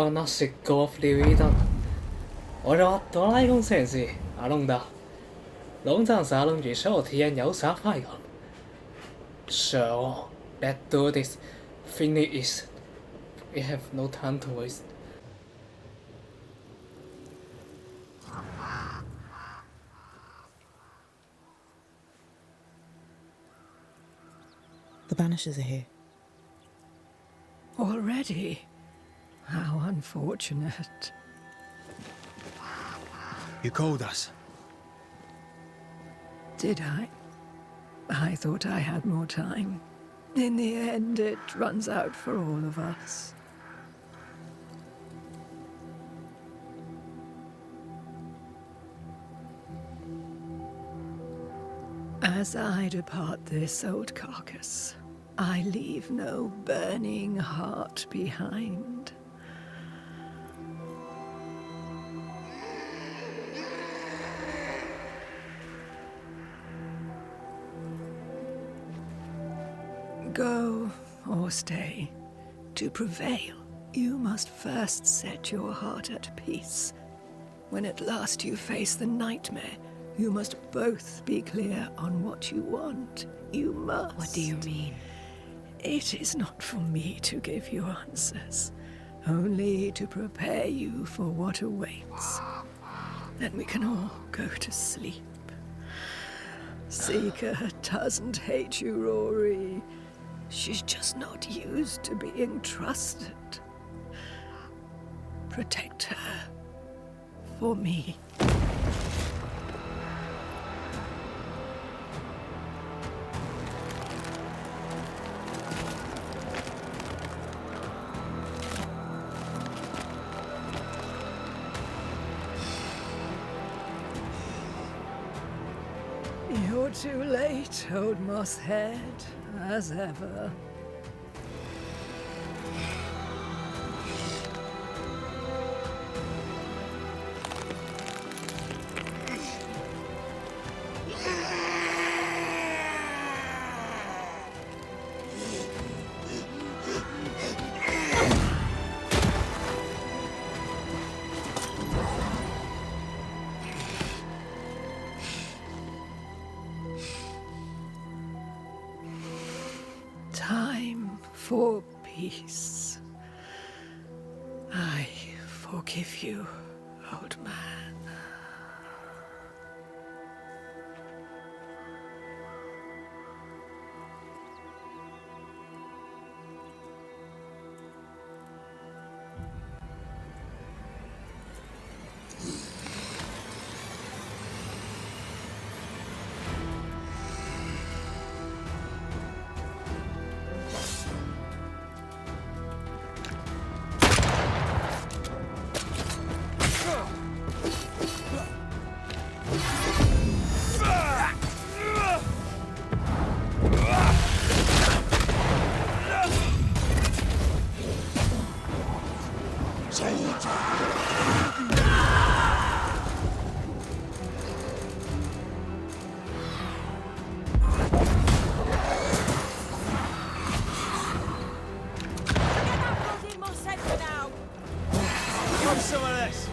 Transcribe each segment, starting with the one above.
話を振り向いたんだ。俺はドラえもん先生阿龍だ。龍戰士啊龍與Cheryl體驗遊俠快感。Cheryl, let's do this. Finish it. We have no time to waste. The Banishers are here. Already? How unfortunate. You called us. Did I? I thought I had more time. In the end, it runs out for all of us. As I depart this old carcass, I leave no burning heart behind. Go or stay. To prevail, you must first set your heart at peace. When at last you face the nightmare, you must both be clear on what you want. You must. What do you mean? It is not for me to give you answers, only to prepare you for what awaits. Then we can all go to sleep. Seeker doesn't hate you, Rory. She's just not used to being trusted. Protect her. For me. You're too late, old mosshead, as ever. Time for peace. I forgive you, old man. Some of this.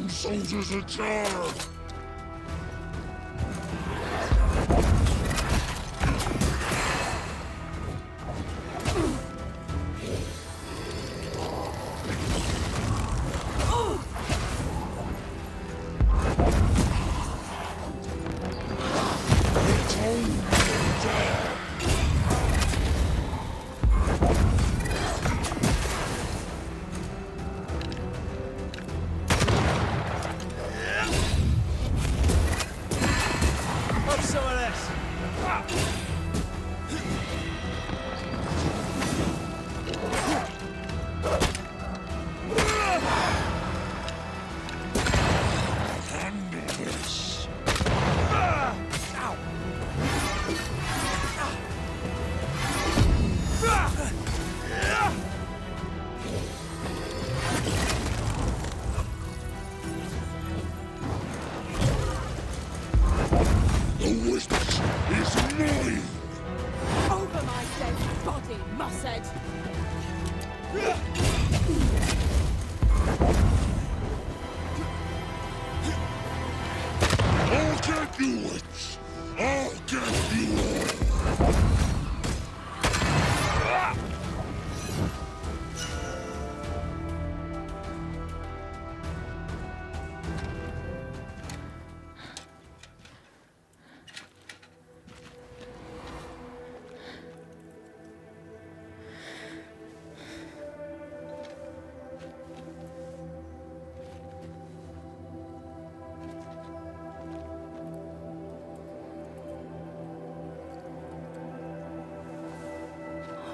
Soldiers in charge! said. I'll get you, witch! I'll get you!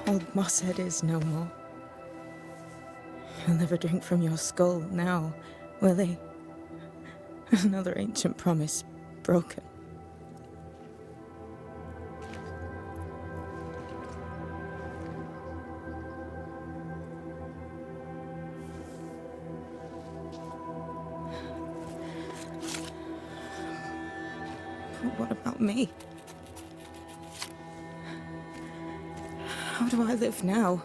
Old Mosshead is no more. He'll never drink from your skull now, will he? Another ancient promise broken. But what about me? How do I live now?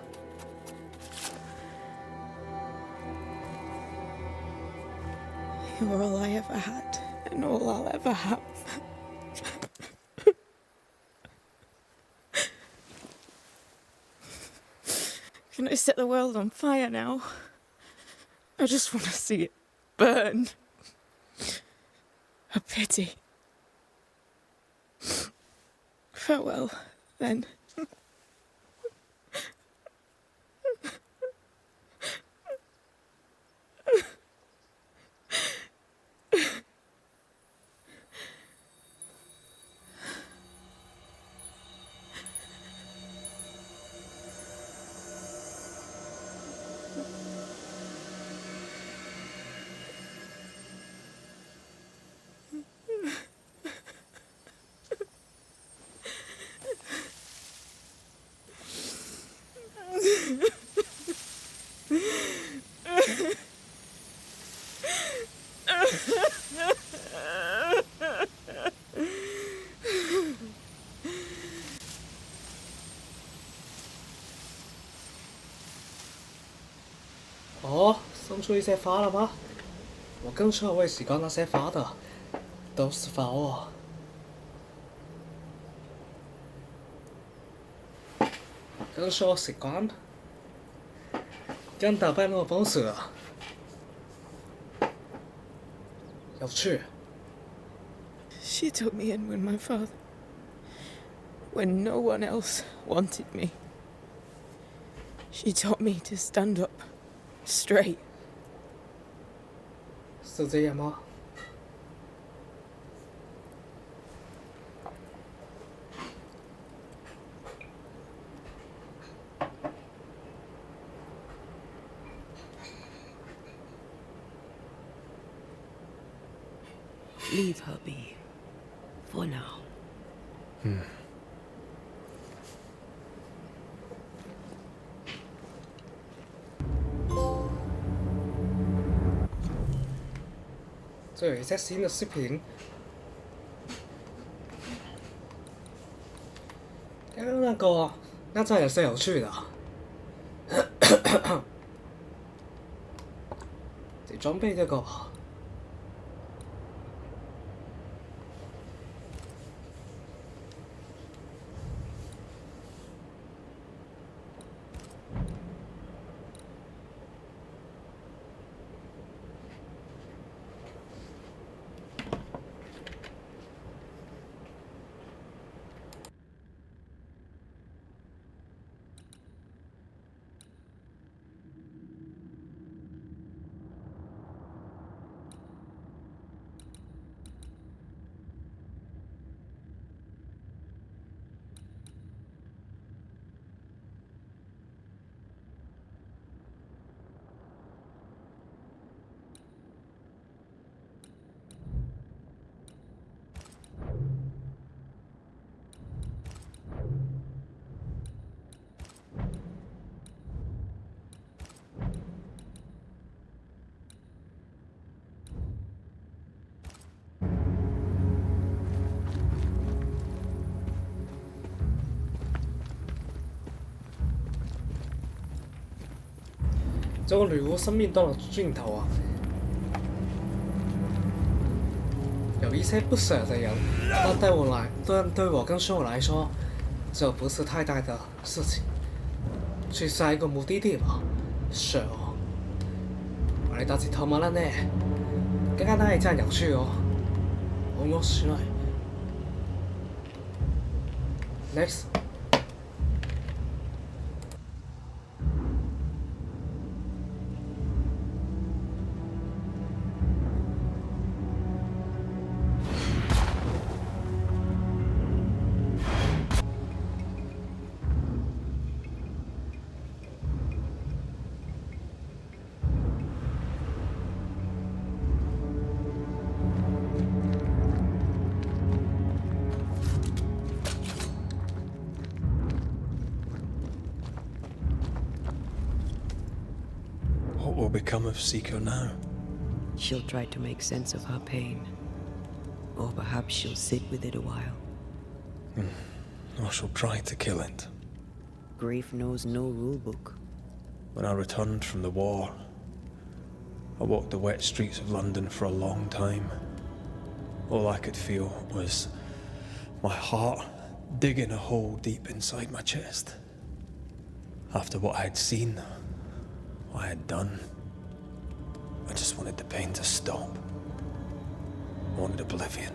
You're all I ever had, and all I'll ever have. Can I set the world on fire now? I just want to see it burn. A pity. Farewell, then.哦，送出一些花了吗？我更是会喜欢那些花的，都是花哦。更是我习惯。跟打败那个 boss 啊，有趣。She took me in when my father... when no one else wanted me. She taught me to stand up straight. 是这样吗？ Leave her be. For now. 这有一些新的视频。刚刚那个，那这也是有趣的。得装备这个。这个女巫生命到了尽头啊，有一些不舍的人，但对我跟Cheryl来说，这不是太大的事情。去下一个目的地吧，Cheryl。我哋搭次托馬啦呢，刚刚那一站有趣哦，面白い。Next。What will become of Seiko now? She'll try to make sense of her pain. Or perhaps she'll sit with it a while. Or she'll try to kill it. Grief knows no rule book. When I returned from the war, I walked the wet streets of London for a long time. All I could feel was my heart digging a hole deep inside my chest. After what I had seen, what I had done, I just wanted the pain to stop. I wanted oblivion.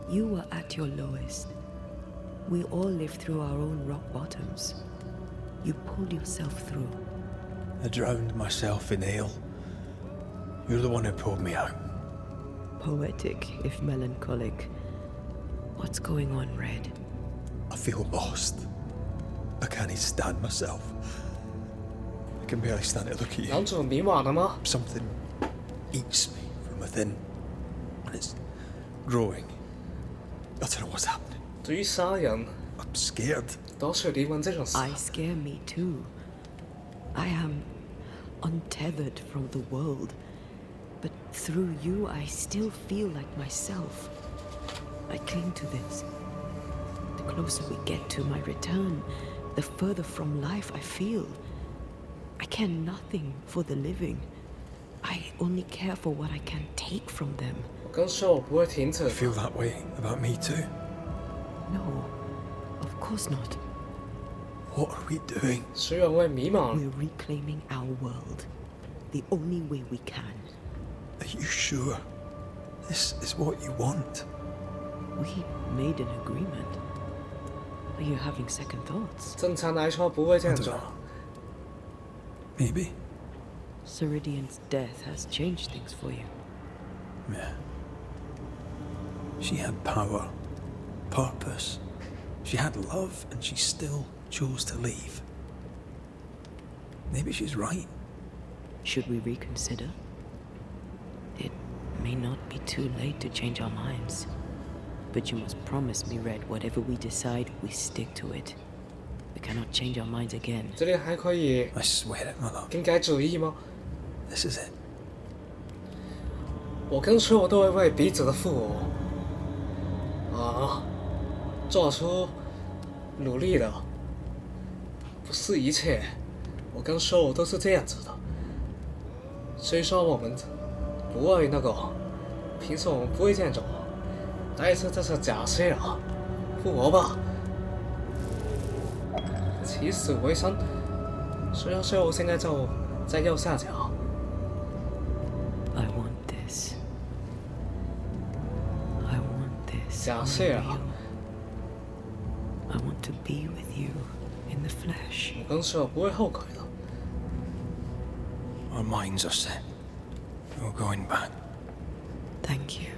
You were at your lowest. We all live through our own rock bottoms. You pulled yourself through. I drowned myself in ale. You're the one who pulled me out. Poetic, if melancholic. What's going on, Red? I feel lost. I can't even stand myself. I can barely stand to look at 男 you. 主迷惘了吗？ Something eats me from within. And it's growing. I don't know what's happening. 对于杀人， I'm scared. 多处离婚这种事， I scare me too. I am untethered from the world. But through you, I still feel like myself. I cling to this. The closer we get to my return, the further from life I feel. I care nothing for the living. I only care for what I can take from them. 我跟Cheryl不会停止 I。feel that way about me too. No, of course not. What are we doing? 虽然会迷茫， We're reclaiming our world. The only way we can. Are you sure? This is what you want? We made an agreement. Are you having second thoughts? 正常来说不会这 I 样 don't 做 know.。Maybe. Ceridian's death has changed things for you. Yeah. She had power, purpose. She had love, and she still chose to leave. Maybe she's right. Should we reconsider? It may not be too late to change our minds. But you must promise me, Red, whatever we decide, we stick to it. We cannot change our minds again. 这里还可以 I swear it, my love. 更改主意吗？ This is it. 我跟Cheryl都会为彼此的复活啊，做出努力的。不是一切，我跟Cheryl都是这样子的。虽说我们不爱那个，平时我们不会这样做，但是这是假设啊，复活吧。起死回生，虽然Cheryl现在就在右下角。 I want this. I want this. 假 only 设啊， real. I want to be with you in the flesh. 我跟Cheryl不会后悔的。 Our minds are set. No going back. Thank you.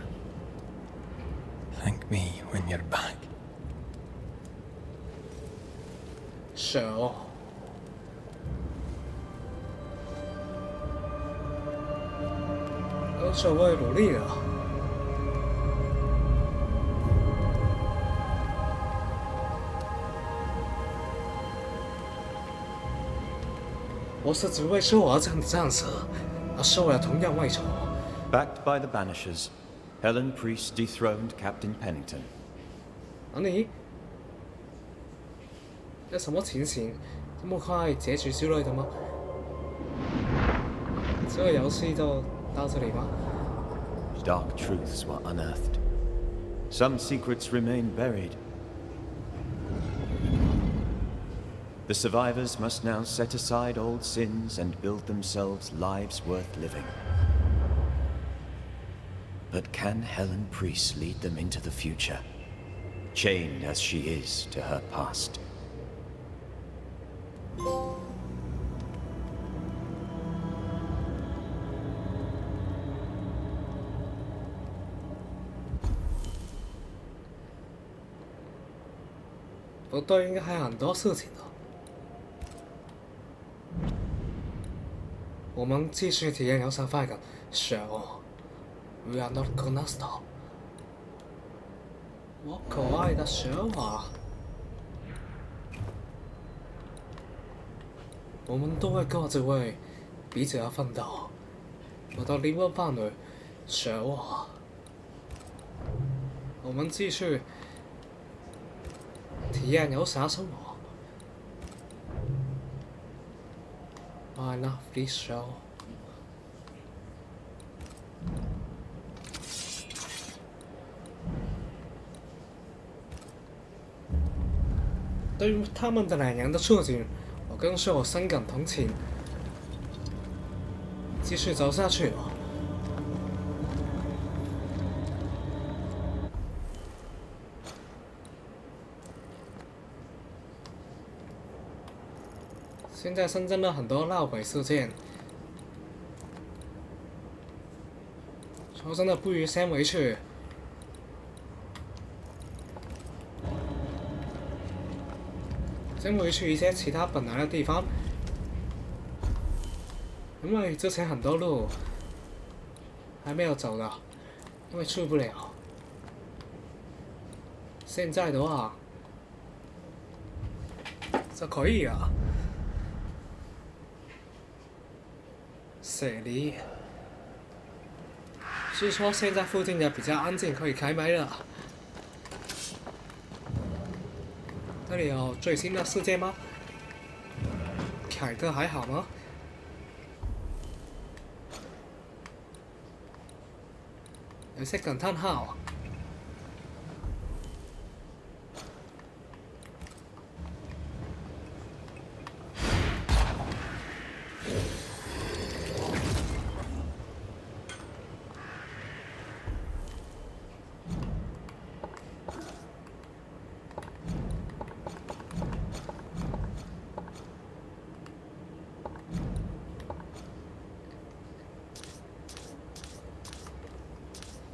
Thank me when you're back. Cheryl，跟Cheryl会努力的。我是只为Cheryl而战的战士，而Cheryl也同样为仇。 Backed by the Banishers, Helen Priest dethroned Captain Pennington. 啊你？那什么情形？这么快结局之类的吗？这个游戏就到这里吗？ Dark truths were unearthed. Some secrets remain buried. The survivors must now set aside old sins and build themselves lives worth living. But can Helen Priest lead them into the future, chained as she is to her past? 不对，应该还有很多事情的。我们继续体验游侠快感。Cheryl, we are not gonna stop。我可爱的Cheryl啊！我们都会各自为彼此而奋斗。我的灵魂伴侣Cheryl啊！我们继续体验游侠生活。My lovely Cheryl。对于他们的两人的处境，我更是有深感同情。继续走下去吧。现在新增了很多闹鬼事件，说真的，不如先回去。先回去一些其他本来的地方，因为之前很多路还没有走的，因为去不了。现在的话，这可以啊。雪梨，据说现在附近也比较安静，可以开麦了。这里有最新的事件吗？凯特还好吗？有些感叹号。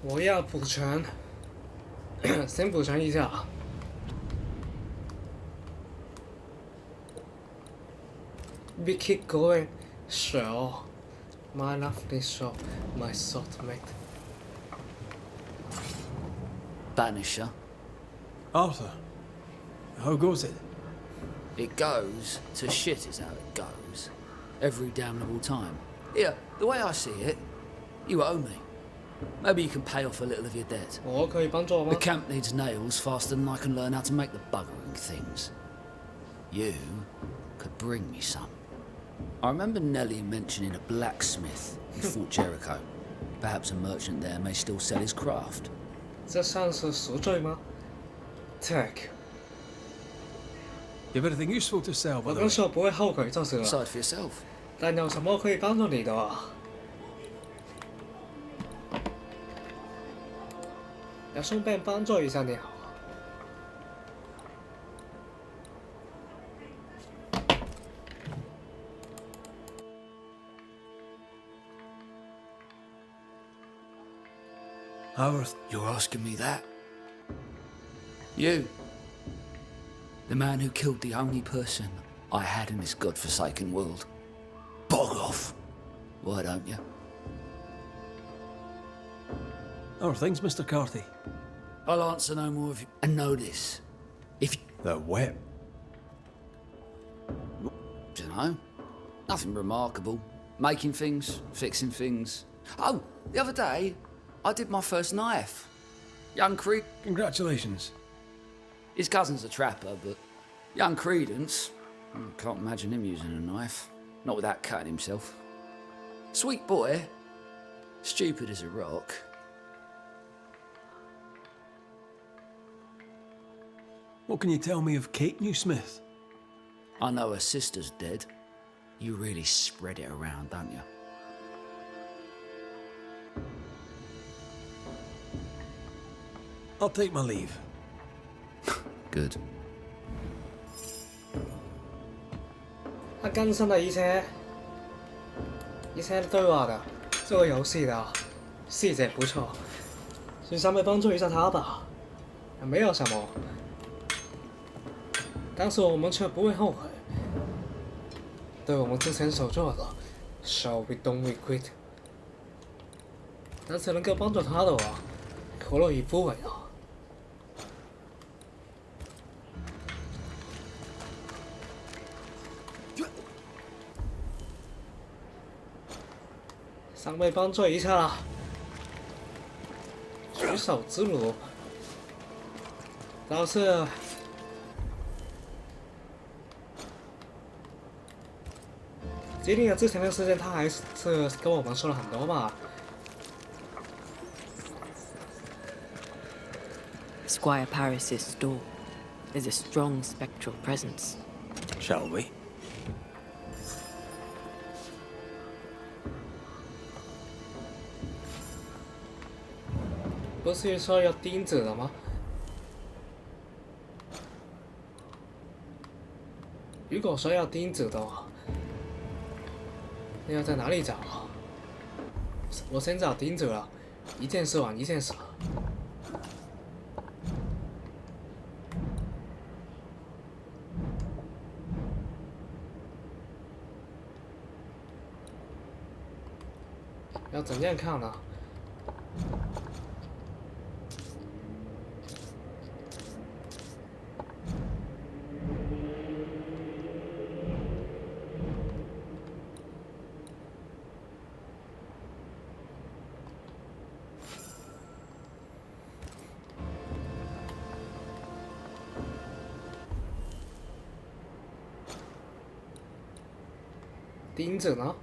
我要补全，先补全一下。We keep going, Cheryl, my lovely Cheryl, my soulmate. Banisher. Arthur, how goes it? It goes to shit is how it goes. Every damnable time. Here, the way I see it, you owe me. Maybe you can pay off a little of your debt. 我可以帮助吗 The camp needs nails faster than I can learn how to make the buggering things. You could bring me some. I remember Nellie mentioning a blacksmith in Fort Jericho. Perhaps a merchant there may still sell his craft. 这算是赎罪吗 ？Tech， You have anything useful to sell, by 我 the 跟 way? 说不会后悔就是了。 Decide for yourself. 但有什么可以帮助你的啊？要顺便帮助一下你好。Howard, You're asking me that? You. The man who killed the only person I had in this godforsaken world. Bog off. Why don't you? how are things, Mr. Carthy? I'll answer no more of you. And know this. If you... The whip. Dunno. Nothing remarkable. Making things, fixing things. Oh, the other day, I did my first knife. Young Creek. Congratulations. His cousin's a trapper, but young Credence, I can't imagine him using a knife. Not without cutting himself. Sweet boy, stupid as a rock. What can you tell me of Kate Newsmith? I know her sister's dead. You really spread it around, don't you? I'll take my leave. Good. 它更新了一些对话的这个游戏的细节不错，请稍微帮助一下他吧，没有什么，但是我们却不会后悔，对我们之前所做的 ，so we don't regret。但是能够帮助他的话，何乐而不为呢？稍微帮助一下啦，举手之劳。倒是经历了之前的事件，他还是跟我们说了很多嘛。Squire Paris's store is a strong spectral presence. Shall we? 不是说要钉子了吗？如果说要钉子的话，那要在哪里找啊？我先找钉子了，一件事完一件事。要怎样看呢？钉子呢？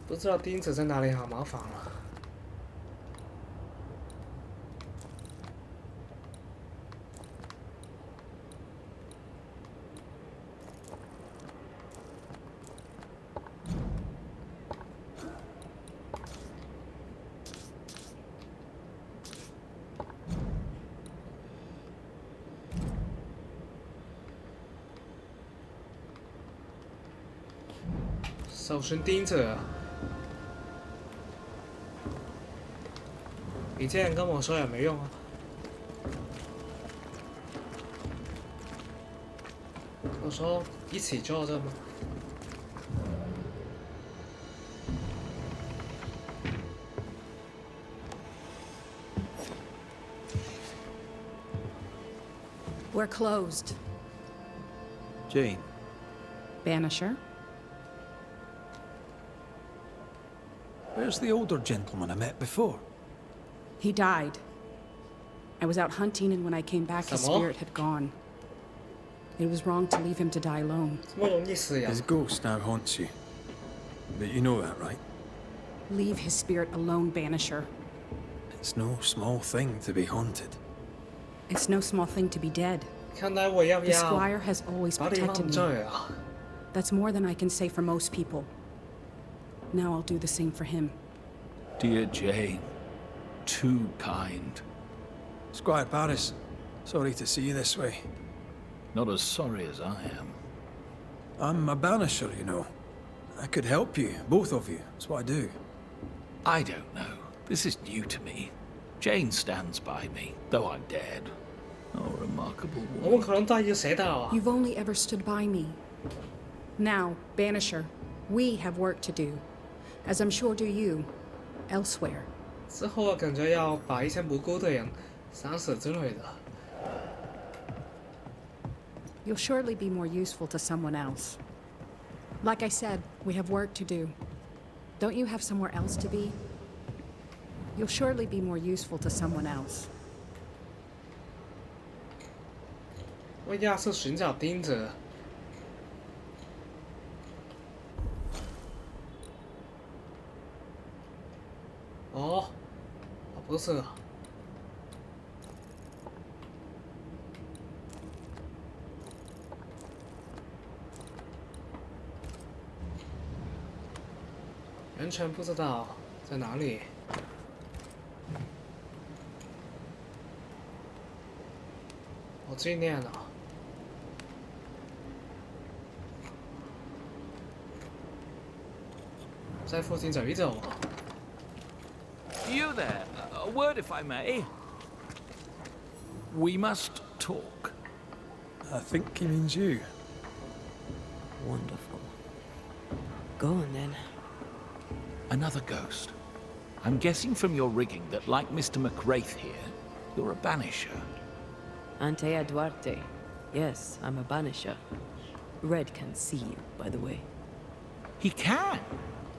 不知道钉子在哪里，好麻烦了。首先钉子，你这样跟我说也没用啊。我说一起做这吗？We're closed. Jane. Banisher? Where's the older gentleman I met before? He died. I was out hunting, and when I came back, his 什么？ spirit had gone. It was wrong to leave him to die alone. 这么容易死呀？ His ghost now haunts you. But you know that, right? Leave his spirit alone, Banisher. It's no small thing to be haunted. It's no small thing to be dead. 看来我要 The Squire has always 把你 protected 放 me. 这啊！ That's more than I can say for most people. Now I'll do the same for him. Dear Jane, too kind. Squire Paris, sorry to see you this way. Not as sorry as I am. I'm a banisher, you know. I could help you, both of you. That's what I do. I don't know. This is new to me. Jane stands by me, though I'm dead. Oh, remarkable 我们 woman. 可能在一个谁道啊？ You've only ever stood by me. Now, Banisher, we have work to do, as I'm sure do you, elsewhere. 之后我感觉要把一些无辜的人杀死之类的。 You'll surely be more useful to someone else. Like I said, we have work to do. Don't you have somewhere else to be? You'll surely be more useful to someone else. 为亚瑟寻找钉子。哦，不是啊。完全不知道在哪里。我纪念了。在附近走一走。You there? A word, if I may. We must talk. I think he means you. Wonderful. Go on then. Another ghost. I'm guessing from your rigging that, like Mr. McWraith here, you're a banisher. Antea Duarte. Yes, I'm a banisher. Red can see you, by the way. He can?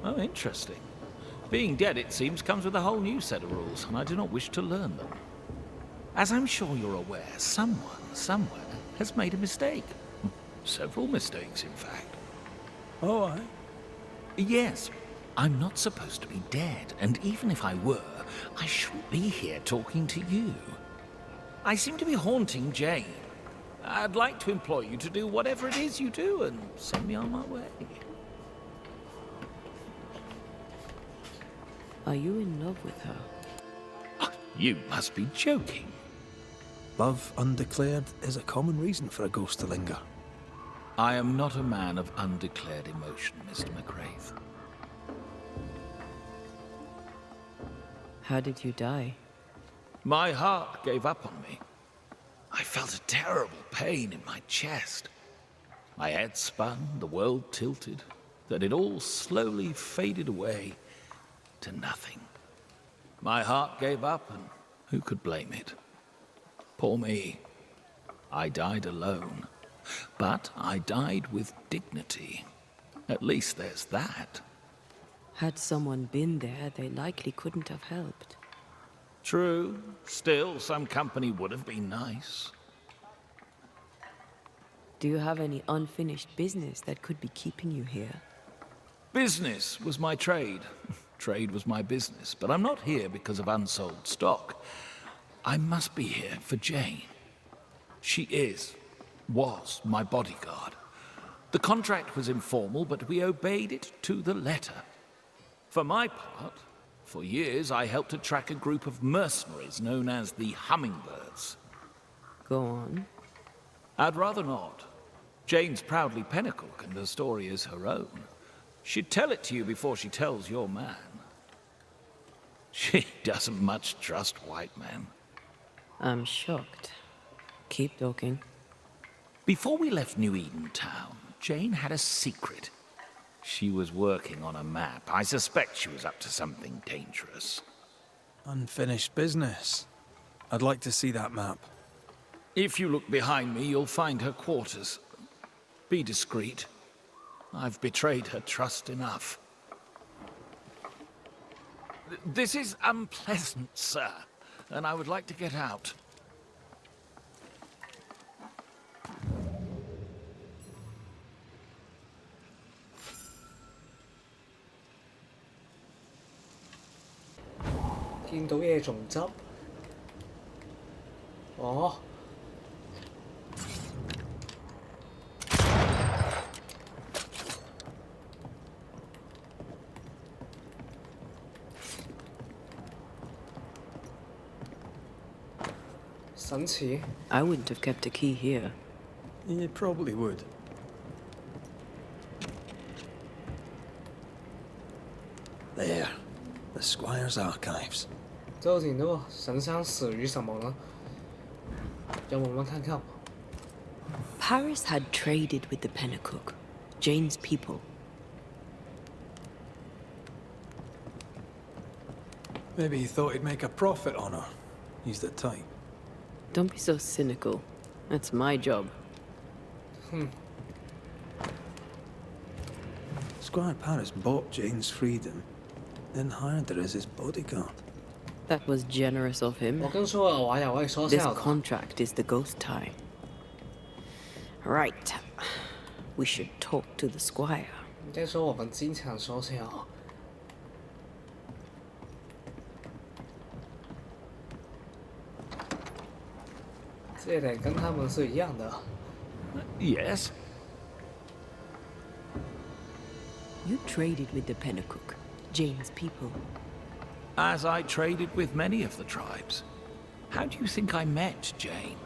Oh, interesting. Being dead, it seems, comes with a whole new set of rules, and I do not wish to learn them. As I'm sure you're aware, someone, somewhere, has made a mistake. Several mistakes, in fact. Oh, aye? Yes. I'm not supposed to be dead, and even if I were, I shouldn't be here talking to you. I seem to be haunting Jane. I'd like to implore you to do whatever it is you do and send me on my way. Are you in love with her? You must be joking. Love undeclared is a common reason for a ghost to linger. I am not a man of undeclared emotion, Mr. McWraith. How did you die? My heart gave up on me. I felt a terrible pain in my chest. My head spun, the world tilted, then it all slowly faded away to nothing. My heart gave up, and who could blame it? Poor me. I died alone. But I died with dignity. At least there's that. Had someone been there, they likely couldn't have helped. True. Still, some company would have been nice. Do you have any unfinished business that could be keeping you here? Business was my trade. Trade was my business. But I'm not here because of unsold stock. I must be here for Jane. She was my bodyguard. The contract was informal, but we obeyed it to the letter. For my part, for years I helped to track a group of mercenaries known as the Hummingbirds. Go on. I'd rather not. Jane's proudly Pennacook, and her story is her own. She'd tell it to you before she tells your man. She doesn't much trust white men. I'm shocked. Keep talking. Before we left New Eden Town, Jane had a secret. She was working on a map. I suspect she was up to something dangerous. Unfinished business. I'd like to see that map. If you look behind me, you'll find her quarters. Be discreet. I've betrayed her trust enough. This is unpleasant, sir, and I would like to get out.見到嘢仲執？哦，神奇。I wouldn't have kept a key here. You probably would. There. The Squire's archives. 究竟那个神像死于什么呢？让我们看看。Paris had traded with the Pennacook, Jane's people. Maybe he thought he'd make a profit on her. He's the type. Don't be so cynical. That's my job. Squire Paris bought Jane's freedom, then hired her as his bodyguard. That was generous of him. 我跟说了，我也会说 This 笑的。 contract is the ghost tie. Right. We should talk to the squire. 应该说我们经常说笑。这点跟他们是一样的。 Yes? You traded with the Pennacook, Jane's people. As I traded with many of the tribes. How do you think I met Jane?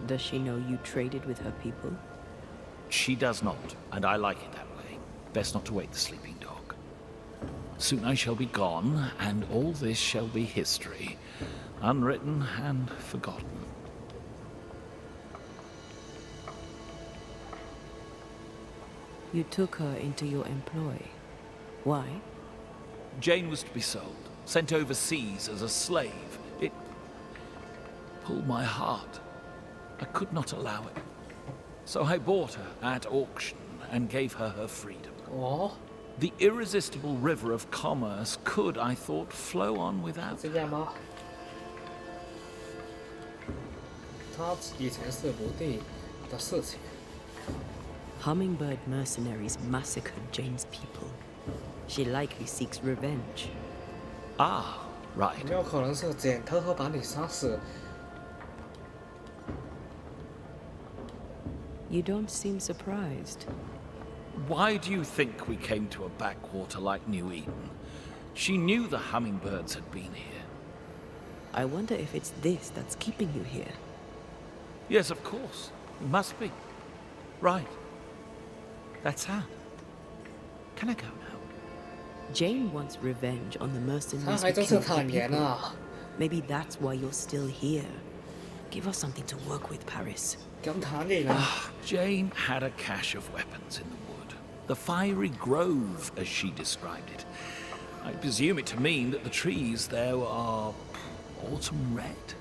Does she know you traded with her people? She does not, and I like it that way. Best not to wake the sleeping dog. Soon I shall be gone, and all this shall be history, unwritten and forgotten. You took her into your employ. Why? Jane was to be sold, sent overseas as a slave. It pulled my heart. I could not allow it. So I bought her at auction and gave her her freedom. 哦， The irresistible river of commerce could, I thought, flow on without 这样吗？他以前是不对的事情。 Hummingbird mercenaries massacred Jane's people. She likely seeks revenge. Ah, 有 right. 没有可能是简偷偷把你杀死？ You don't seem surprised. Why do you think we came to a backwater like New Eden? She knew the hummingbirds had been here. I wonder if it's this that's keeping you here. Yes, of course. It must be. Right. That's sad. Can I go now? Jane wants revenge on the 他 mercenaries 还 who 真是 killed her 坦言 people. 啊！ Maybe that's why you're still here. Give us something to work with, Paris. 咁坦言啊！ Jane had a cache of weapons in the wood. The fiery grove, as she described it. I presume it to mean that the trees there are autumn red.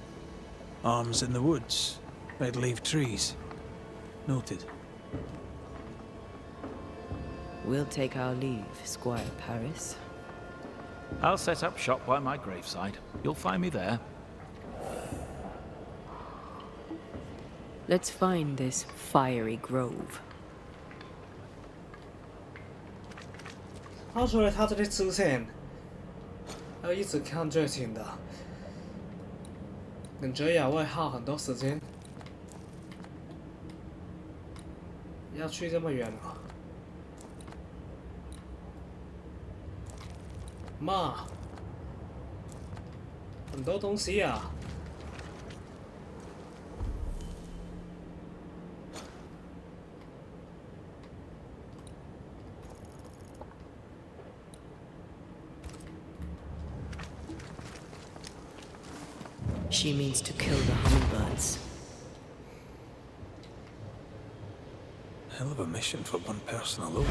Arms in the woods. Red leaf trees. Noted. We'll take our leave, Squire Paris. I'll set up shop by my graveside. You'll find me there. Let's find this fiery grove. 他除了他这里出现，要一直看剧情的，感觉也会耗很多时间。要去这么远啊？妈，很多东西啊！ She means to kill the hummingbirds. Hell of a mission for one person alone.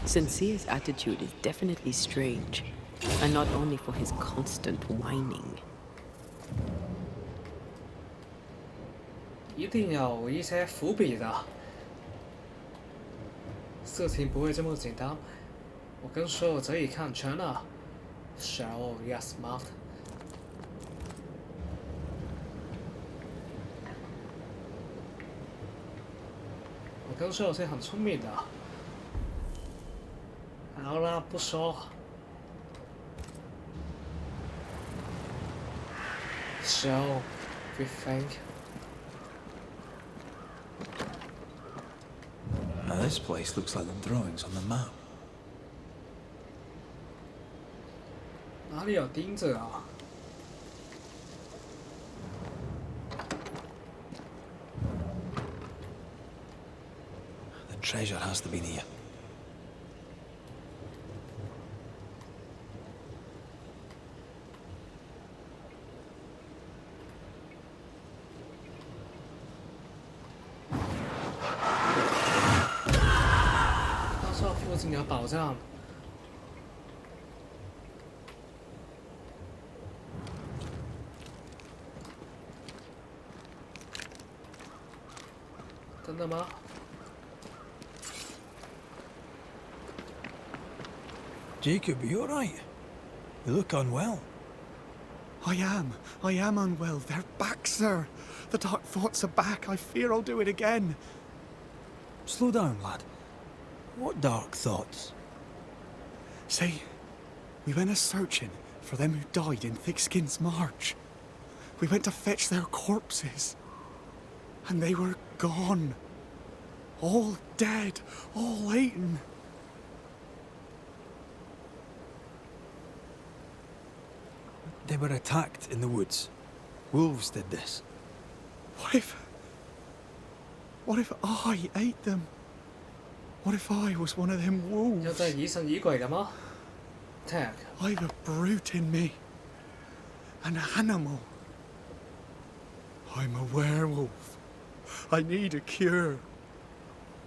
Sincere's attitude is definitely strange, and not only for his constant whining. 一定有一些伏笔的，事情不会这么简单。我跟所有者一看全了 ，Cheryl yes mouth。我跟所有是很聪明的。好啦，不说。So, we think. Now this place looks like the drawings on the map. 哪里有钉子啊？ The treasure has to be here. "到时候附近有宝藏。真的吗？ Jacob, are you alright? You look unwell. I am unwell. They're back, sir. The dark thoughts are back. I fear I'll do it again. Slow down, lad. What dark thoughts? See, we went a-searching for them who died in Thickskin's march. We went to fetch their corpses. And they were gone. All dead, all eaten. They were attacked in the woods. Wolves did this. What if I ate them? What if I was one of them 又 wolves? 真係疑神疑鬼咁啊 ！Tag， I've a brute in me. An animal. I'm a werewolf. I need a cure.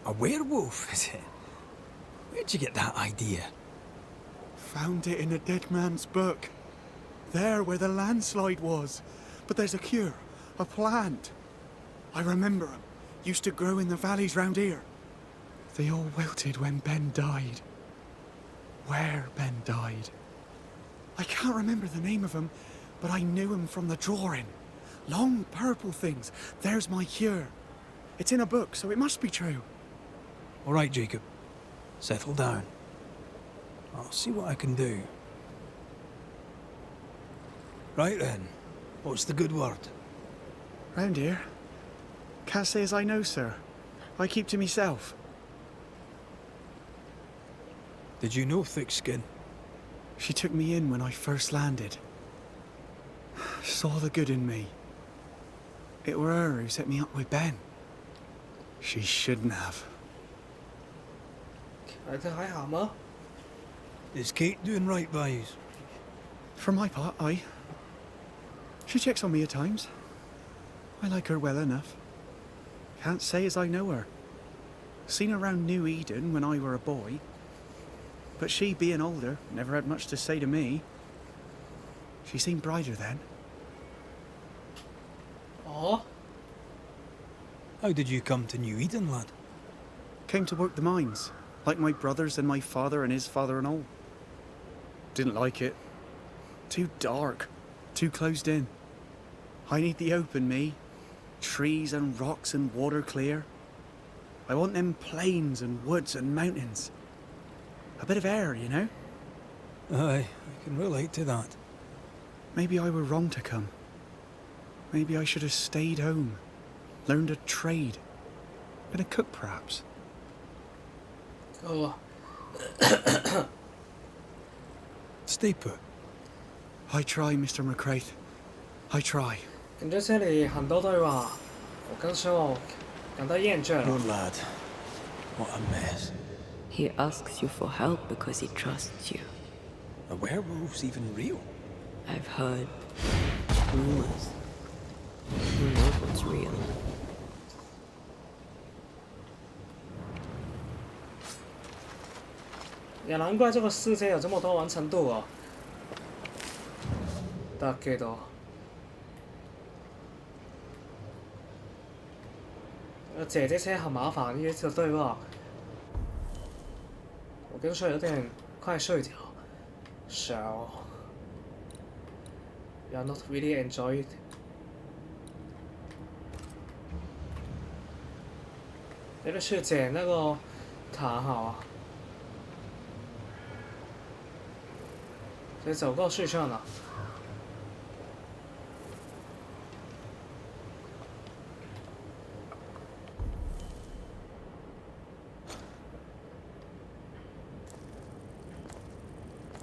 A werewolf, is it? Where'd you get that idea? Found it in a dead man's book. There where the landslide was. But there's a cure. A plant. I remember 'em. Used to grow in the valleys round here. They all wilted when Ben died. Where Ben died. I can't remember the name of 'em, but I knew 'em from the drawing. Long purple things. There's my cure. It's in a book, so it must be true. All right, Jacob. Settle down. I'll see what I can do. Right then. What's the good word? Round here? Can't say as I know, sir. I keep to myself. Did you know Thickskin? She took me in when I first landed. Saw the good in me. It were her who set me up with Ben. She shouldn't have. 佢哋喺鹹啊！ Is Kate doing right by you? For my part, aye. She checks on me at times. I like her well enough. Can't say as I know her. Seen her round New Eden when I were a boy. But she, being older, never had much to say to me. She seemed brighter then. 哦， How did you come to New Eden, lad? Came to work the mines, like my brothers and my father and his father and all. Didn't like it. Too dark, too closed in. I need the open, me. Trees and rocks and water clear. I want them plains and woods and mountains. A bit of air, you know? Aye, I can relate to that. Maybe I were wrong to come. Maybe I should have stayed home. Learned a trade. Been a cook, perhaps. Oh. Stay put. I try, Mr. McCraith. I try. 跟着这里很多对话，我跟说感到厌倦 Poor 了。 lad. What a mess. He asks you for help because he trusts you. Are werewolves even real? I've heard rumors. Who knows what's real? 也难怪这个世界有这么多完成度哦。だけど，姐姐车很麻烦，一直对话。我跟说有点快睡着。So, you're not really enjoy it. 你哋去捡那个糖好啊。得走过去算了。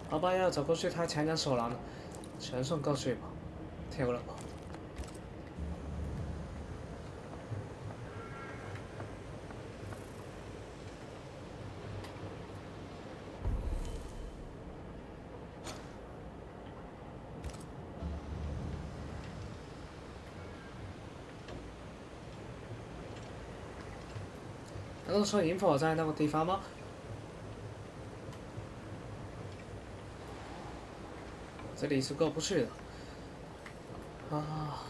好吧，要走过去，他强人所难，全送过去吧，跳了吧。难道说萤火在那个地方吗？这里是过不去的。啊！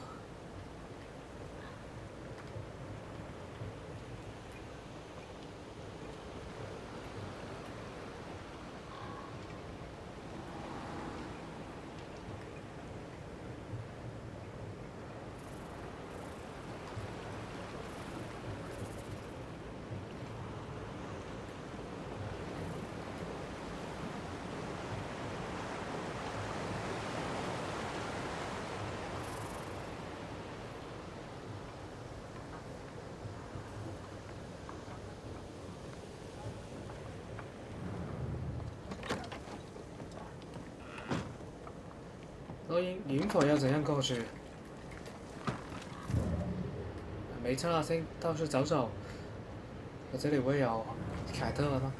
那萤火要怎样过去？没差，先到处走走。我这里会有凯特吗？